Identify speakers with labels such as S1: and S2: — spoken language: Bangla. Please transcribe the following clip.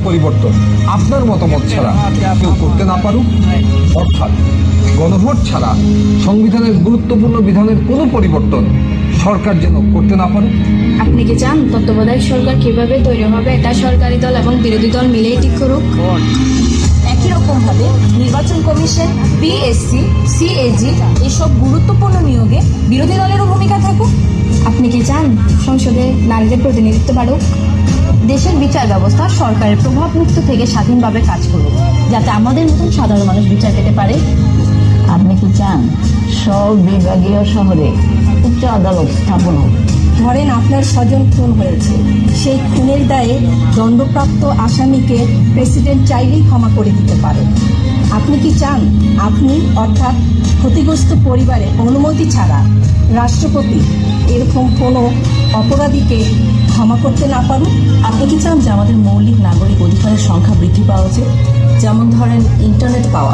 S1: পরিবর্তন আপনার মতামত ছাড়া কেউ করতে না পারুক, অর্থাৎ গণভোট ছাড়া সংবিধানের গুরুত্বপূর্ণ বিধানের কোনো পরিবর্তন সরকার যেন করতে না পারে।
S2: আপনি কি চান তত্ত্বাবধায়ক সরকার কিভাবে তৈরি হবে এটা সরকারি দল এবং বিরোধী দল মিলেই ঠিক করুক?
S3: একই রকম ভাবে নির্বাচন কমিশন, পিএসসি, সিএজি এসব গুরুত্বপূর্ণ নিয়োগে বিরোধী দলেরও ভূমিকা থাকুক।
S2: আপনি কি চান সংসদে নারীদের প্রতিনিধিত্ব বাড়ুক?
S3: দেশের বিচার ব্যবস্থা সরকারের প্রভাব মুক্ত থেকে স্বাধীনভাবে কাজ করুক, যাতে আমাদের মতন সাধারণ মানুষ বিচার পেতে পারে।
S4: আপনি কি চান সব বিভাগীয় শহরে উচ্চ আদালত স্থাপন হোক?
S3: ধরেন আপনার স্বজন খুন হয়েছে, সেই খুনের দায়ে দণ্ডপ্রাপ্ত আসামিকে প্রেসিডেন্ট চাইলেই ক্ষমা করে দিতে পারেন। আপনি কি চান আপনি অর্থাৎ ক্ষতিগ্রস্ত পরিবারের অনুমতি ছাড়া রাষ্ট্রপতি এরকম কোনো অপরাধীকে ক্ষমা করতে না পারুন?
S5: আপনি কি চান যে আমাদের মৌলিক নাগরিক অধিকারের সংখ্যা বৃদ্ধি পাওয়া উচিত? যেমন ধরেন ইন্টারনেট পাওয়া।